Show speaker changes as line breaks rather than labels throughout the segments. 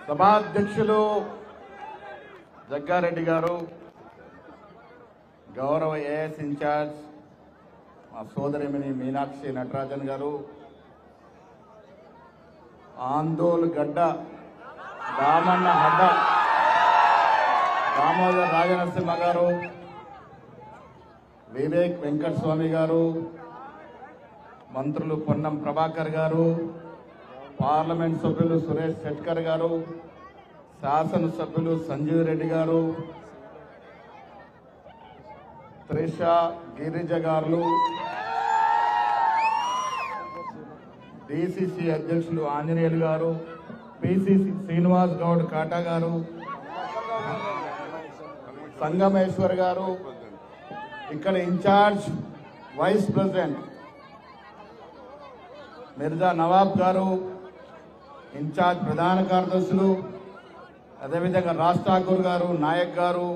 సభాధ్యక్షులు జగ్గారెడ్డి గారు, గౌరవ ఏఎస్ ఇన్ఛార్జ్ మా సోదరిమణి మీనాక్షి నటరాజన్ గారు, ఆందోళ్ గడ్డ రామన్న హడ్డ దామోదర్ రాజనరసింహ గారు, వివేక్ వెంకటస్వామి గారు, మంత్రులు పొన్నం ప్రభాకర్ గారు, పార్లమెంట్ సభ్యులు సురేష్ శెట్కర్ గారు, శాసనసభ్యులు సంజీవ్ రెడ్డి గారు, త్రిష గిరిజ గారు, డిసిసి అధ్యక్షులు ఆంజనేయులు గారు, పిసిసి శ్రీనివాస్ గౌడ్ కాటా గారు, సంగమేశ్వర్ గారు, ఇక్కడ incharge vice president Mirza Nawab గారు, ఇన్ఛార్జ్ ప్రధాన కార్యదర్శులు, అదేవిధంగా రాజ్ ఠాకూర్ గారు, నాయక్ గారు,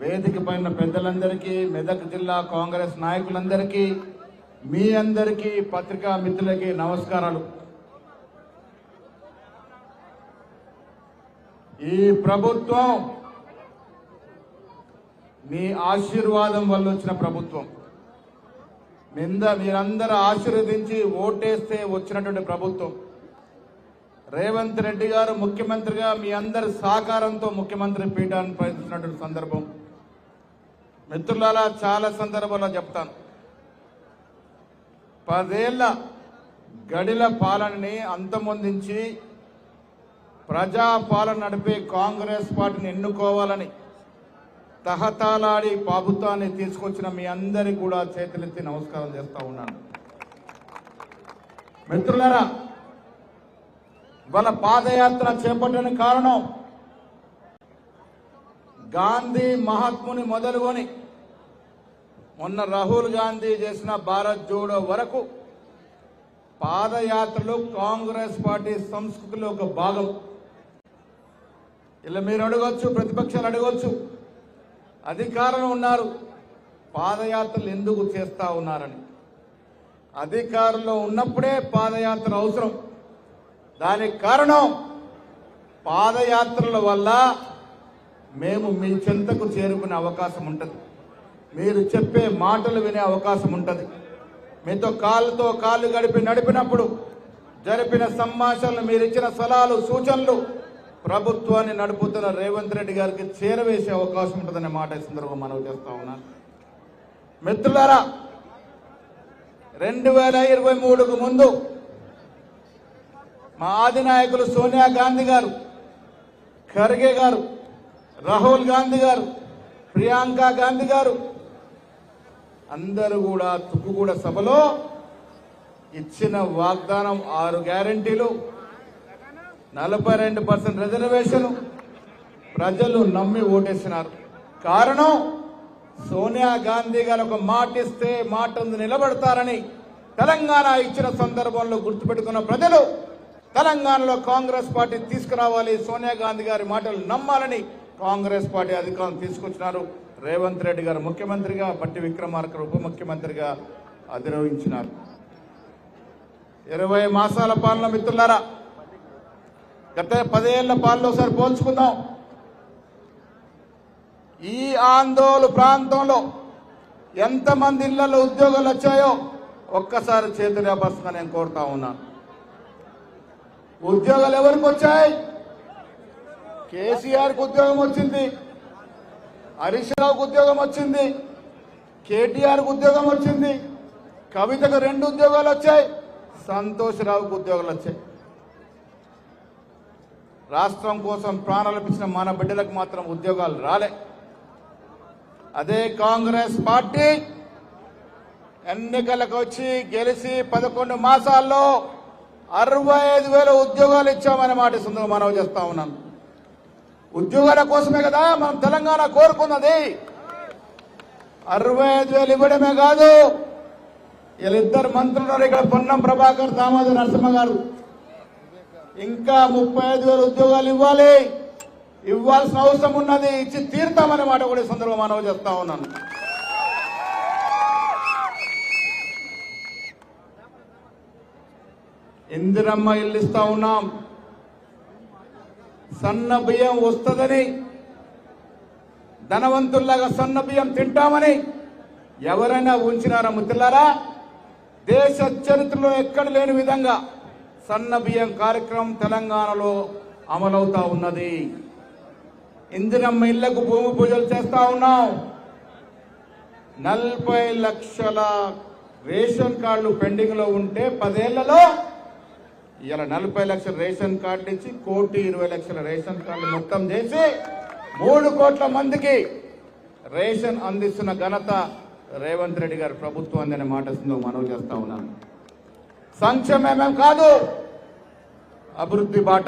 వేదిక పైన పెద్దలందరికీ, మెదక్ జిల్లా కాంగ్రెస్ నాయకులందరికీ, మీ అందరికీ, పత్రికా మిత్రులకి నమస్కారాలు. ఈ ప్రభుత్వం మీ ఆశీర్వాదం వల్ల వచ్చిన ప్రభుత్వం. మీరందరూ ఆశీర్వదించి ఓటేస్తే వచ్చినటువంటి ప్రభుత్వం. రేవంత్ రెడ్డి గారు ముఖ్యమంత్రిగా మీ అందరి సహకారంతో ముఖ్యమంత్రి పీఠాన్ని ప్రయత్నిస్తున్నటువంటి సందర్భం. మిత్రులారా, చాలా సందర్భాల్లో చెప్తాను, 10 ఏళ్ల గడిల పాలనని అంతమొందించి ప్రజాపాలన నడిపే కాంగ్రెస్ పార్టీని ఎన్నుకోవాలని తహతాలాడి ప్రభుత్వాన్ని తీసుకొచ్చిన మీ అందరికీ కూడా చేతులెత్తి నమస్కారం చేస్తా ఉన్నాను. మిత్రులారా, వాళ్ళ పాదయాత్ర చేపట్టడానికి కారణం గాంధీ మహాత్ముని మొదలుకొని మొన్న రాహుల్ గాంధీ చేసిన భారత్ జోడో వరకు పాదయాత్రలు కాంగ్రెస్ పార్టీ సంస్కృతిలో ఒక భాగం. ఇలా మీరు అడగొచ్చు, ప్రతిపక్షాలు అడగొచ్చు, అధికారంలో ఉన్నారు, పాదయాత్రలు ఎందుకు చేస్తా ఉన్నారని. అధికారంలో ఉన్నప్పుడే పాదయాత్ర అవసరం. దానికి కారణం పాదయాత్రల వల్ల మేము మీ చెంతకు చేరుకునే అవకాశం ఉంటుంది, మీరు చెప్పే మాటలు వినే అవకాశం ఉంటుంది. మీతో కాళ్ళతో కాళ్ళు నడిపినప్పుడు జరిపిన సంభాషణలు, మీరు ఇచ్చిన సలహాలు, సూచనలు ప్రభుత్వాన్ని నడుపుతున్న రేవంత్ రెడ్డి గారికి చేరవేసే అవకాశం ఉంటుందనే మాట ఈ సందర్భంగా మనవి చేస్తా ఉన్నాను. మిత్రులారా, 2023కు ముందు మా అధినాయకులు సోనియా గాంధీ గారు, ఖర్గే గారు, రాహుల్ గాంధీ గారు, ప్రియాంక గాంధీ గారు అందరూ కూడా తుక్కుగూడ సభలో ఇచ్చిన వాగ్దానం 6 గ్యారెంటీలు, 42% రిజర్వేషన్ ప్రజలు నమ్మి ఓటేసినారు. కారణం సోనియా గాంధీ గారు ఒక మాట ఇస్తే మాట నిలబడతారని తెలంగాణ ఇచ్చిన సందర్భంలో గుర్తుపెట్టుకున్న ప్రజలు తెలంగాణలో కాంగ్రెస్ పార్టీ తీసుకురావాలి, సోనియా గాంధీ గారి మాటలు నమ్మాలని కాంగ్రెస్ పార్టీ అధికారం తీసుకొచ్చినారు. రేవంత్ రెడ్డి గారు ముఖ్యమంత్రిగా, బట్టి విక్రమార్క ఉప ముఖ్యమంత్రిగా అధిరోహించినారు. 20 మాసాల పాలన మిత్రులారా, గత 10 ఏళ్ల పాలనలో ఒకసారి పోల్చుకుందాం. ఈ ఆందోళన ప్రాంతంలో ఎంతమంది ఇళ్లలో ఉద్యోగాలు వచ్చాయో ఒక్కసారి చేతులు లేపస్తున్నా నేను కోరుతా ఉన్నాను. ఉద్యోగాలు ఎవరికి వచ్చాయి? కేసీఆర్కి ఉద్యోగం వచ్చింది, హరీష్ రావుకు ఉద్యోగం వచ్చింది, కేటీఆర్కు ఉద్యోగం వచ్చింది, కవితకు 2 ఉద్యోగాలు వచ్చాయి, సంతోష్ రావుకు ఉద్యోగాలు వచ్చాయి. రాష్ట్రం కోసం ప్రాణాలు ఇచ్చిన మన బిడ్డలకు మాత్రం ఉద్యోగాలు రాలే. అదే కాంగ్రెస్ పార్టీ ఎన్నికలకు వచ్చి గెలిచి 11 మాసాల్లో 65,000 ఉద్యోగాలు ఇచ్చామనే మాట సందర్భంగా మనవి చేస్తా ఉన్నాను. ఉద్యోగాల కోసమే కదా మనం తెలంగాణ కోరుకున్నది. 65,000 ఇవ్వడమే కాదు, వీళ్ళిద్దరు మంత్రులు ఇక్కడ పొన్నం ప్రభాకర్, దామోదర్ నరసింహ గారు, ఇంకా 35,000 ఉద్యోగాలు ఇవ్వాలి, ఇవ్వాల్సిన అవసరం ఉన్నది, ఇచ్చి తీరుతామనే మాట కూడా ఈ సందర్భంగా మనవి చేస్తా ఉన్నాను. ఇందిరమ్మ ఇల్లు ఇస్తా ఉన్నాం, సన్న బియ్యం వస్తుందని, ధనవంతుల్లాగా సన్న బియ్యం తింటామని ఎవరైనా ఉంచినారా మిత్రులారా? దేశ చరిత్రలో ఎక్కడ లేని విధంగా సన్న బియ్యం కార్యక్రమం తెలంగాణలో అమలవుతా ఉన్నది. ఇందిరమ్మ ఇళ్లకు భూమి పూజలు చేస్తా ఉన్నాం. 40 లక్షల రేషన్ కార్డులు పెండింగ్ లో ఉంటే 10 ఏళ్లలో ఇలా 40 లక్షల రేషన్ కార్డులు ఇచ్చి 1,20,00,000 రేషన్ కార్డులు మొత్తం చేసి 3 కోట్ల మందికి రేషన్ అందిస్తున్న ఘనత రేవంత్ రెడ్డి గారి ప్రభుత్వం అనే మాట మనవి చేస్తా ఉన్నాను. సంక్షేమం కాదు, అభివృద్ధి బాట.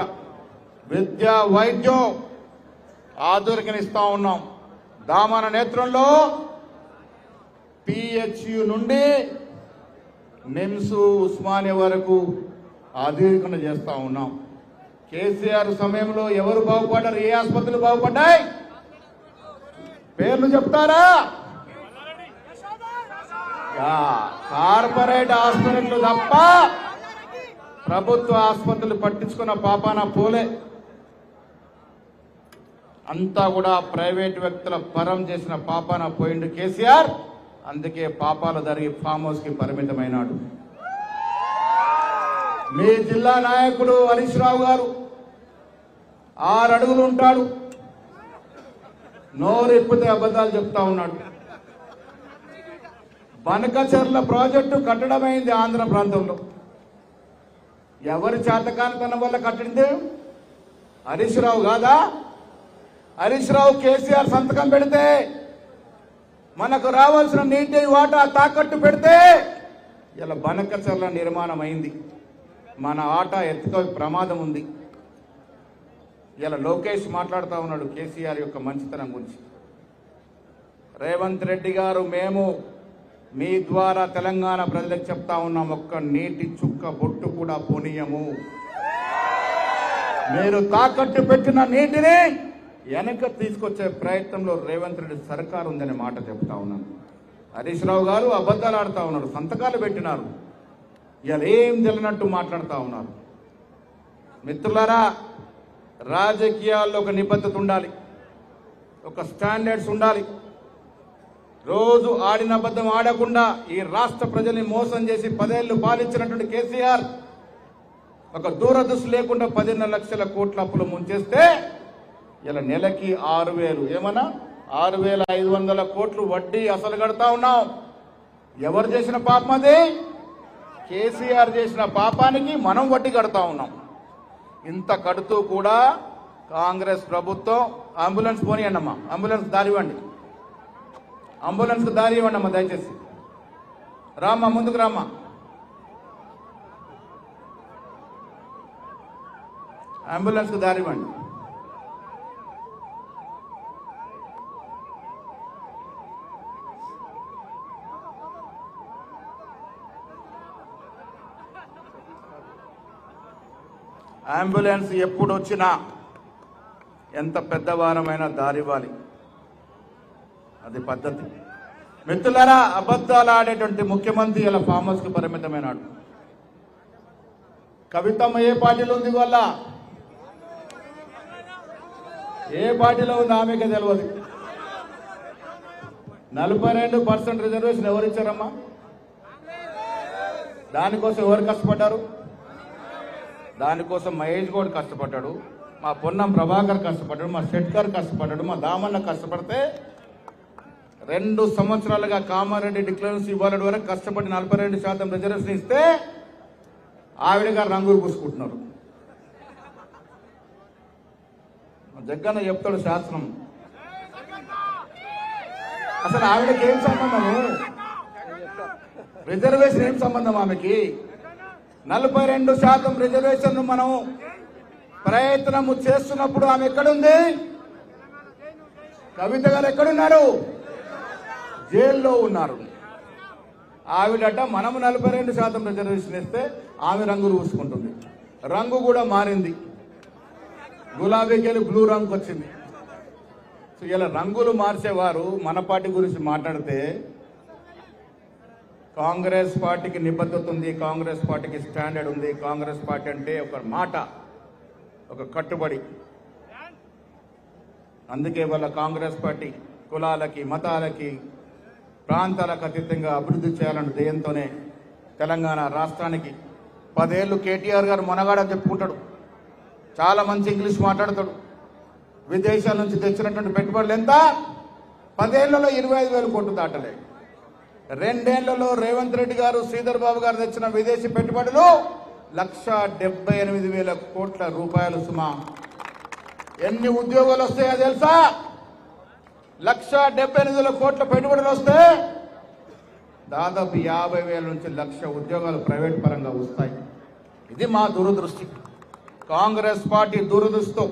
విద్య, వైద్యం ఆధునికనిస్తా ఉన్నాం. దామన నేత్రంలో పిహెచ్యు నుండి నిమ్స్, ఉస్మానియా వరకు ఆధునికరణ చేస్తా ఉన్నాం. కేసీఆర్ సమయంలో ఎవరు బాగుపడ్డారు? ఏ ఆసుపత్రులు బాగుపడ్డాయి? పేర్లు చెప్తారా? కార్పొరేట్ హాస్పిటల్ తప్ప ప్రభుత్వ ఆసుపత్రులు పట్టించుకున్న పాపాన పోలే. అంతా కూడా ప్రైవేట్ వ్యక్తుల పరం చేసిన పాపాన పోయిండు కేసీఆర్. అందుకే పాపాలు జరిగి ఫామ్ హౌస్ కి పరిమితమైనాడు. మీ జిల్లా నాయకుడు హరీష్ రావు గారు 6 అడుగులు ఉంటాడు, నోరెప్పితే అబద్ధాలు చెప్తా ఉన్నాడు. బనకచెర్ల ప్రాజెక్టు కట్టడమైంది ఆంధ్ర ప్రాంతంలో. ఎవరి చేతకానితనం వల్ల కట్టింది? హరీష్ రావు కాదా? హరీష్ రావు కేసీఆర్ సంతకం పెడితే మనకు రావాల్సిన నీటి వాటా తాకట్టు పెడితే ఇలా బనకచెర్ల నిర్మాణం అయింది. మన ఆటా ఎత్తుకో ప్రమాదం ఉంది. ఇలా లోకేష్ మాట్లాడుతూ ఉన్నాడు కేసీఆర్ యొక్క మంచితనం గురించి. రేవంత్ రెడ్డి గారు, మేము మీ ద్వారా తెలంగాణ ప్రజలకు చెప్తా ఉన్నాం, ఒక్క నీటి చుక్క బొట్టు కూడా పోనీయము. మీరు తాకట్టు పెట్టిన నీటిని వెనక తీసుకొచ్చే ప్రయత్నంలో రేవంత్ రెడ్డి సర్కారు ఉందనే మాట చెప్తా ఉన్నాను. హరీష్ రావు గారు అబద్ధాలు ఆడుతూ ఉన్నారు, సంతకాలు పెట్టినారు, ఇలా ఏం తెలియనట్టు మాట్లాడుతూ ఉన్నారు. మిత్రులారా, రాజకీయాల్లో ఒక నిబద్ధత ఉండాలి, ఒక స్టాండర్డ్స్ ఉండాలి. రోజు ఆడిన అబద్ధం ఆడకుండా ఈ రాష్ట్ర ప్రజల్ని మోసం చేసి 10 ఏళ్లు పాలించినటువంటి కేసీఆర్ ఒక దూరదృష్టి లేకుండా 10.5 లక్షల కోట్ల అప్పులు ముంచేస్తే ఇలా నెలకి 6,000 ఏమన్నా 6,500 కోట్లు వడ్డీ అసలు కడతా ఉన్నాం. ఎవరు చేసిన పాపం అది? కేసీఆర్ చేసిన పాపానికి మనం వడ్డీ కడతా ఉన్నాం. ఇంత కడుతూ కూడా కాంగ్రెస్ ప్రభుత్వం అంబులెన్స్ పోనీయండి అమ్మా, అంబులెన్స్ దారి ఇవ్వండి, అంబులెన్స్కి దారి ఇవ్వండి అమ్మా, దయచేసి రామ్మా, ముందుకు రామ్మా. అంబులెన్స్కి దారి ఇవ్వండి. అంబులెన్స్ ఎప్పుడు వచ్చినా ఎంత పెద్దవారమైనా దారివ్వాలి, అది పద్ధతి. మిత్రులారా, అబద్ధాలు ఆడేటువంటి ముఖ్యమంత్రి ఇలా ఫామ్ హౌస్ కి పరిమితమైనాడు. కవితమ్మ ఏ పార్టీలో ఉంది? వల్ల ఏ పార్టీలో ఉంది ఆమెకే తెలియదు. 42% రిజర్వేషన్ ఎవరు ఇచ్చారమ్మా? దానికోసం ఎవరు కష్టపడ్డారు? దానికోసం మహేష్ గౌడ్ కష్టపడ్డాడు, మా పొన్నం ప్రభాకర్ కష్టపడ్డాడు, మా షెట్కర్ కష్టపడ్డాడు, మా దామన్న కష్టపడితే 2 సంవత్సరాలుగా కామారెడ్డి డిక్లరేషన్ ఇవ్వాలటి వరకు కష్టపడి 42% రిజర్వేషన్ ఇస్తే ఆవిడ గారు రంగులు పూసుకుంటున్నారు. జగ్గన్న చెప్తాడు శాసనం. అసలు ఆవిడకి ఏం సంబంధము? రిజర్వేషన్ ఏం సంబంధం ఆమెకి? 42% రిజర్వేషన్ మనం ప్రయత్నము చేస్తున్నప్పుడు ఆమె ఎక్కడుంది? కవిత గారు ఎక్కడున్నారు? జైల్లో ఉన్నారు. ఆవిడట మనము 42% రిజర్వేషన్ ఇస్తే ఆమె రంగులు పూసుకుంటుంది. రంగు కూడా మారింది, గులాబీకి వెళ్ళి బ్లూ రంగు వచ్చింది. సో ఇలా రంగులు మార్చేవారు మన పార్టీ గురించి మాట్లాడితే కాంగ్రెస్ పార్టీకి నిబద్ధత ఉంది, కాంగ్రెస్ పార్టీకి స్టాండర్డ్ ఉంది. కాంగ్రెస్ పార్టీ అంటే ఒక మాట, ఒక కట్టుబడి. అందుకే వాళ్ళ కాంగ్రెస్ పార్టీ కులాలకి మతాలకి ప్రాంతాలకు అతీతంగా అభివృద్ధి చేయాలన్న ధ్యేయంతోనే తెలంగాణ రాష్ట్రానికి 10 ఏళ్ళు కేటీఆర్ గారు మొనగాడని చెప్పుకుంటాడు. చాలా మంచి ఇంగ్లీష్ మాట్లాడతాడు. విదేశాల నుంచి తెచ్చినటువంటి పెట్టుబడులు ఎంత? 10 ఏళ్లలో 25,000 కోట్లు దాటలే. 2 ఏళ్లలో రేవంత్ రెడ్డి గారు శ్రీధర్ బాబు గారు తెచ్చిన విదేశీ పెట్టుబడులు 1,78,000 కోట్ల రూపాయలు సుమా. ఎన్ని ఉద్యోగాలు వస్తాయో తెలుసా? 1,78,000 కోట్ల పెట్టుబడులు వస్తే దాదాపు 50,000 నుంచి 1,00,000 ఉద్యోగాలు ప్రైవేట్ పరంగా వస్తాయి. ఇది మా దూరదృష్టి. కాంగ్రెస్ పార్టీ దూరదృష్టితో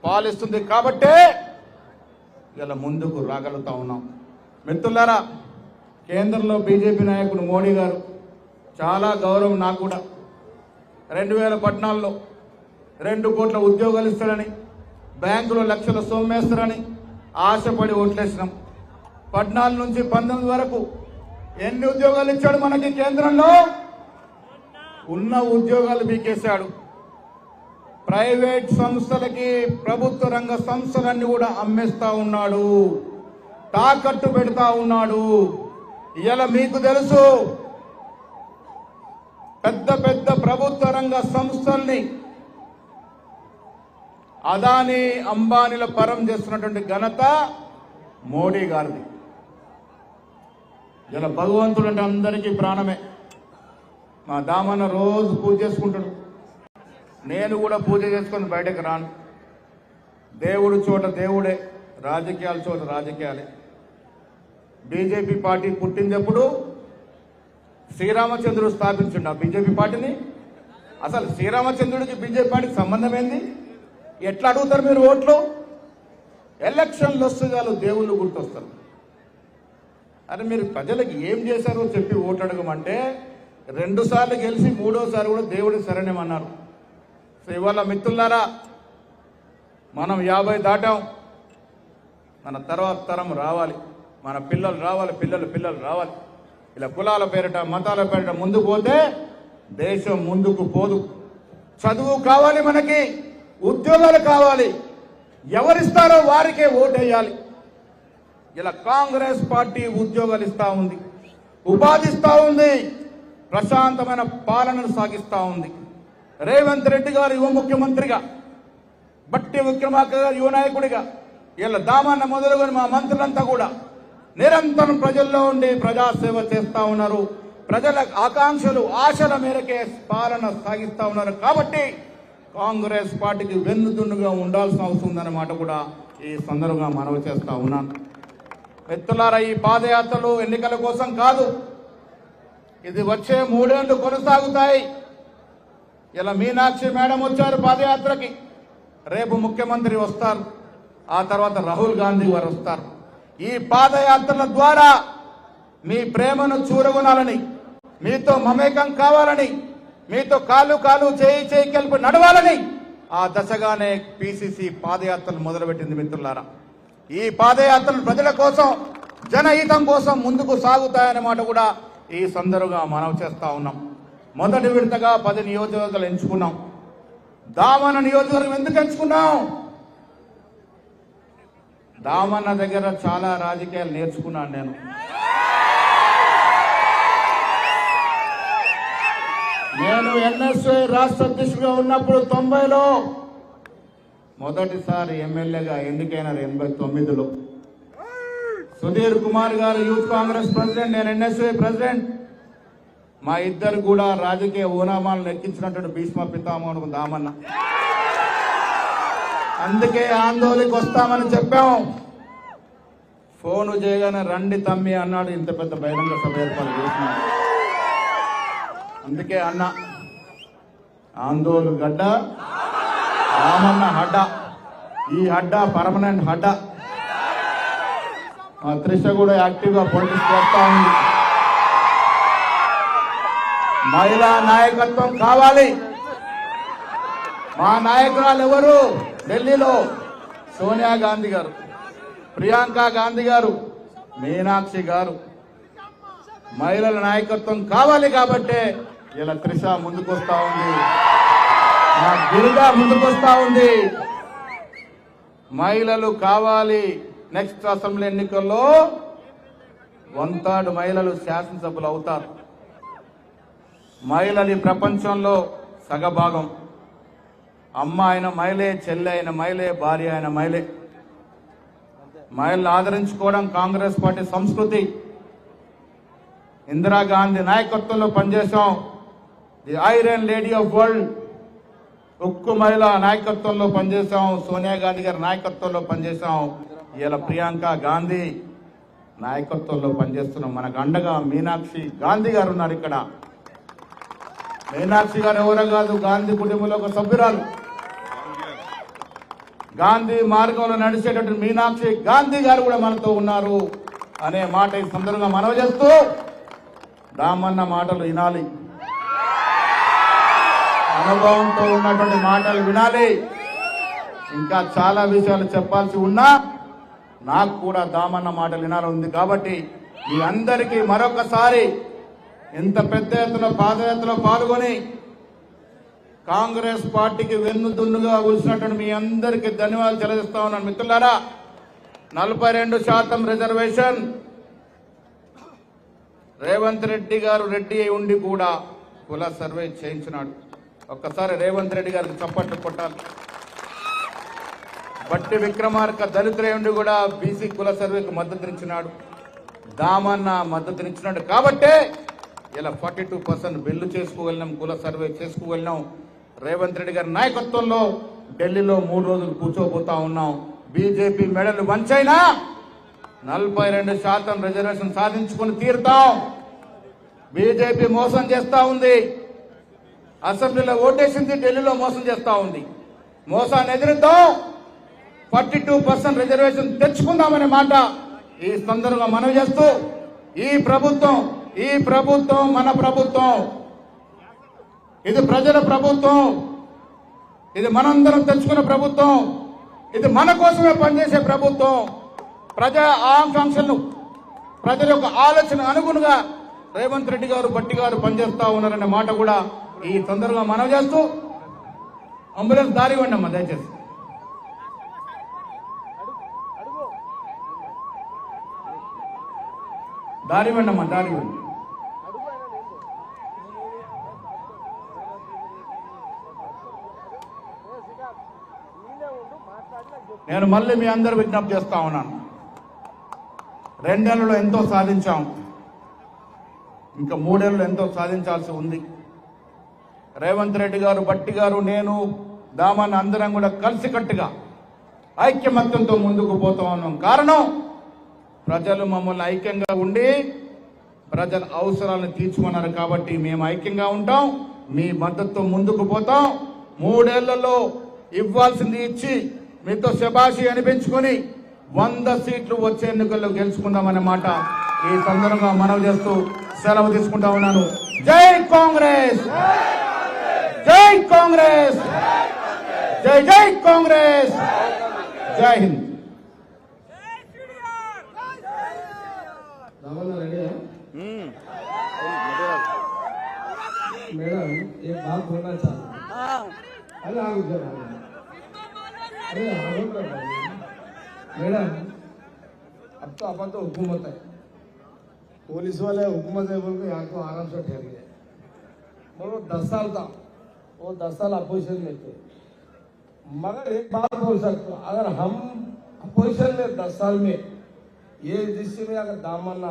పాలిస్తుంది కాబట్టే ఇలా ముందుకు రాగలుగుతా ఉన్నాం. మిత్రులారా, కేంద్రంలో బీజేపీ నాయకుడు మోడీ గారు చాలా గౌరవం నాకు కూడా. 2014లో 2 కోట్ల ఉద్యోగాలు ఇస్తారని, బ్యాంకులో లక్షల సొమ్మేస్తారని ఆశపడి ఓట్లేసినాం. 14 నుంచి 19 వరకు ఎన్ని ఉద్యోగాలు ఇచ్చాడు మనకి? కేంద్రంలో ఉన్న ఉద్యోగాలు పీకేశాడు. ప్రైవేట్ సంస్థలకి ప్రభుత్వ రంగ సంస్థలన్నీ కూడా అమ్మేస్తా ఉన్నాడు, తాకట్టు పెడతా ఉన్నాడు. ఇలా మీకు తెలుసు, పెద్ద పెద్ద ప్రభుత్వ రంగ సంస్థల్ని అదానీ అంబానీల పరం చేస్తున్నటువంటి ఘనత మోడీ గారిది. ఇలా భగవంతుడు అంటే అందరికీ ప్రాణమే. మా దామన్న రోజు పూజ చేసుకుంటాడు, నేను కూడా పూజ చేసుకొని బయటకు రాను. దేవుడు చోట దేవుడే, రాజకీయాల చోట రాజకీయాలే. BJP party పుట్టిందెప్పుడు? శ్రీరామచంద్రుడు స్థాపించిండు ఆ బీజేపీ పార్టీని. అసలు శ్రీరామచంద్రుడికి బీజేపీ పార్టీకి సంబంధం ఏంది? ఎట్లా అడుగుతారు మీరు ఓట్లు? ఎలక్షన్లు వస్తే చాలు దేవుళ్ళు గుర్తొస్తారు. అరే మీరు ప్రజలకు ఏం చేశారో చెప్పి ఓట్లు అడగమంటే 2 సార్లు గెలిచి 3వసారి కూడా దేవుడి శరణ్యమన్నారు. సో ఇవాళ మిత్రులారా, మనం 50 దాటాం. మన తర్వాత తరం రావాలి, మన పిల్లలు రావాలి, పిల్లలు రావాలి. ఇలా కులాల పేరిట మతాల పేరిట ముందుకు పోతే దేశం ముందుకు పోదు. చదువు కావాలి, మనకి ఉద్యోగాలు కావాలి. ఎవరిస్తారో వారికే ఓటేయాలి. ఇలా కాంగ్రెస్ పార్టీ ఉద్యోగాలు ఇస్తా ఉంది, ఉపాధి ఇస్తా ఉంది, ప్రశాంతమైన పాలనను సాగిస్తా ఉంది. రేవంత్ రెడ్డి గారు యువ ముఖ్యమంత్రిగా, బట్టి విక్రమార్క గారు యువ నాయకుడిగా, ఇలా దామన్న మొదలుకొని మా మంత్రులంతా కూడా నిరంతరం ప్రజల్లో ఉండి ప్రజాసేవ చేస్తా ఉన్నారు. ప్రజల ఆకాంక్షలు ఆశల మేరకే పాలన సాగిస్తా ఉన్నారు. కాబట్టి కాంగ్రెస్ పార్టీకి వెన్నుదున్నుగా ఉండాల్సిన అవసరం ఉందన్నమాట కూడా ఈ సందర్భంగా మనవి చేస్తా ఉన్నాను. మిత్రులారా, ఈ పాదయాత్రలు ఎన్నికల కోసం కాదు, ఇది వచ్చే 3 ఏళ్లు కొనసాగుతాయి. ఇలా మీనాక్షి మేడం వచ్చారు పాదయాత్రకి, రేపు ముఖ్యమంత్రి వస్తారు, ఆ తర్వాత రాహుల్ గాంధీ వారు వస్తారు. ఈ పాదయాత్రల ద్వారా మీ ప్రేమను చూరగొనాలని, మీతో మమేకం కావాలని, మీతో కాలు చేయి కలిపి నడవాలని ఆ దశగానే పిసిసి పాదయాత్రలు మొదలుపెట్టింది. మిత్రులారా, ఈ పాదయాత్రలు ప్రజల కోసం, జనహితం కోసం ముందుకు సాగుతాయన్నమాట కూడా ఈ సందర్భంగా మనవి చేస్తా ఉన్నాం. మొదటి విడతగా 10 నియోజకవర్గాలు ఎంచుకున్నాం. దామన్న నియోజకవర్గం ఎందుకు ఎంచుకున్నాం? దామన్న దగ్గర చాలా రాజకీయాలు నేర్చుకున్నాను నేను. నేను ఎన్ఎస్ఏ రాష్ట్ర అధ్యక్షుడిగా ఉన్నప్పుడు 90లో మొదటిసారి ఎమ్మెల్యేగా ఎన్నికైనారు. 89లో సుధీర్ కుమార్ గారు యూత్ కాంగ్రెస్ ప్రెసిడెంట్, నేను ఎన్ఎస్ఏ ప్రెసిడెంట్. మా ఇద్దరు కూడా రాజకీయ ఓనామాలను ఎక్కించినటువంటి భీష్మ పితామహుడు దామన్న. అందుకే ఆందోళనకు వస్తామని చెప్పాము. ఫోను చేయగానే రండి తమ్మి అన్నాడు. ఇంత పెద్ద బహిరంగ సభ ఏర్పాటు చేసినాడు. అందుకే అన్న, ఆందోళన గడ్డ, రామన్న హడ్డ, ఈ హడ్డ పర్మనెంట్ హడ్డ. మా త్రిష కూడా యాక్టివ్గా పొలిటిక్స్ చేస్తా ఉంది. మహిళా నాయకత్వం కావాలి. మా నాయకురాలు ఎవరు? ఢిల్లీలో సోనియా గాంధీ గారు, ప్రియాంక గాంధీ గారు, మీనాక్షి గారు. మహిళల నాయకత్వం కావాలి కాబట్టే ఇలా త్రిష ముందుకొస్తా ఉంది, మా గిరిజ ముందుకొస్తా ఉంది. మహిళలు కావాలి. నెక్స్ట్ అసెంబ్లీ ఎన్నికల్లో 1/3 మహిళలు శాసనసభ్యులు అవుతారు. మహిళలు ప్రపంచంలో సగభాగం. అమ్మ అయిన మహిళే, చెల్లి అయిన మహిళే, భార్య అయిన మహిళే. మహిళలు ఆదరించుకోవడం కాంగ్రెస్ పార్టీ సంస్కృతి. ఇందిరాగాంధీ నాయకత్వంలో పనిచేశాం. The iron lady of world, ఉక్కు మహిళ నాయకత్వంలో పనిచేశాం. సోనియా గాంధీ గారి నాయకత్వంలో పనిచేశాం. ఇలా ప్రియాంక గాంధీ నాయకత్వంలో పనిచేస్తున్నాం. మనకు అండగా మీనాక్షి గాంధీ గారు ఉన్నారు. ఇక్కడ మీనాక్షి గారు ఎవరో కాదు, గాంధీ కుటుంబంలో ఒక సభ్యురాలు. గాంధీ మార్గంలో నడిచేటటువంటి మీనాక్షి గాంధీ గారు కూడా మనతో ఉన్నారు అనే మాట ఈ సందర్భంగా మనవి చేస్తూ, రామన్న మాటలు వినాలి, అనుభవంతో ఉన్నటువంటి మాటలు వినాలి. ఇంకా చాలా విషయాలు చెప్పాల్సి ఉన్నా నాకు కూడా దామన్న మాటలు వినాలని ఉంది. కాబట్టి మీ అందరికీ మరొకసారి ఇంత పెద్ద ఎత్తున పాదయాత్రలో పాల్గొని కాంగ్రెస్ పార్టీకి వెన్నుదున్నుగా కూర్చున్నటువంటి మీ అందరికీ ధన్యవాదాలు తెలియజేస్తా ఉన్నాను. మిత్రులారా, 42% రిజర్వేషన్ రేవంత్ రెడ్డి గారు రెడ్డి అయి ఉండి కూడా కుల సర్వే చేయించినాడు. ఒక్కసారి రేవంత్ రెడ్డి గారికి చప్పట్లు కొట్టాలి. బట్టి విక్రమార్క దళితులై ఉండి కూడా బీసీ కుల సర్వేకి మద్దతునిచ్చినాడు. దామన్న మద్దతునిచ్చినాడు. కాబట్టే ఇలా 42% బిల్లు చేసుకోగలిగినాం, కుల సర్వే చేసుకోగలిగినాం. రేవంత్ రెడ్డి గారి నాయకత్వంలో ఢిల్లీలో 3 రోజులు కూర్చోబోతా ఉన్నాం. బీజేపీ మెడలు వంచైనా 42% రిజర్వేషన్ సాధించుకుని తీరుతాం. బీజేపీ మోసం చేస్తా ఉంది. అసెంబ్లీలో ఓటేసింది, ఢిల్లీలో మోసం చేస్తా ఉంది. మోసాన్ని ఎదిరిద్దాం, 42% రిజర్వేషన్ తెచ్చుకుందామనే మాట ఈ సందర్భంగా మనవి చేస్తూ, ఈ ప్రభుత్వం మన ప్రభుత్వం, ఇది ప్రజల ప్రభుత్వం, ఇది మనందరం తెచ్చుకున్న ప్రభుత్వం, ఇది మన కోసమే పనిచేసే ప్రభుత్వం. ప్రజా ఆకాంక్షలను, ప్రజల యొక్క ఆలోచన అనుగుణంగా రేవంత్ రెడ్డి గారు, బట్టి గారు పనిచేస్తా ఉన్నారనే మాట కూడా ఈ సందర్భంగా మనవి చేస్తూ, అంబులెన్స్ దారి ఇవ్వండి అమ్మా దయచేసి. దారి ఇవ్వండి అమ్మా, దారి ఇవ్వండి. నేను మళ్ళీ మీ అందరూ విజ్ఞప్తి చేస్తా ఉన్నాను. 2 నెలల్లో ఎంతో సాధించాం, ఇంకా 3 నెలలు ఎంతో సాధించాల్సి ఉంది. రేవంత్ రెడ్డి గారు, బట్టి గారు, నేను, దామన్ అందరం కూడా కలిసికట్టుగా ఐక్యమత్యంతో ముందుకు పోతా ఉన్నాం. కారణం, ప్రజలు మమ్మల్ని ఐక్యంగా ఉండి ప్రజల అవసరాలను తీర్చుకున్నారు. కాబట్టి మేము ఐక్యంగా ఉంటాం, మీ మద్దతుతో ముందుకు పోతాం. 3 ఏళ్లలో ఇవ్వాల్సింది ఇచ్చి మీతో శబాషి అనిపించుకొని 100 సీట్లు వచ్చే ఎన్నికల్లో గెలుచుకుందామనే మాట ఈ సందర్భంగా మనవి చేస్తూ సెలవు తీసుకుంటా ఉన్నాను. జై కాంగ్రెస్, జై కాంగ్రెస్, జై జై కాంగ్రెస్, జై హింద్.
मैडम एक बात बोलना चाहता हूँ. अरे मैडम, अब तो अपन तो हुकूमत है, पुलिस वाले हुकूमत है बोल के यहाँ को आराम से ठहर गए. वो 10 साल था, वो 10 साल अपोजिशन में थे. मगर एक बात बोल सकते हो, अगर हम अपोजिशन में 10 साल में ये जिससे में अगर दामन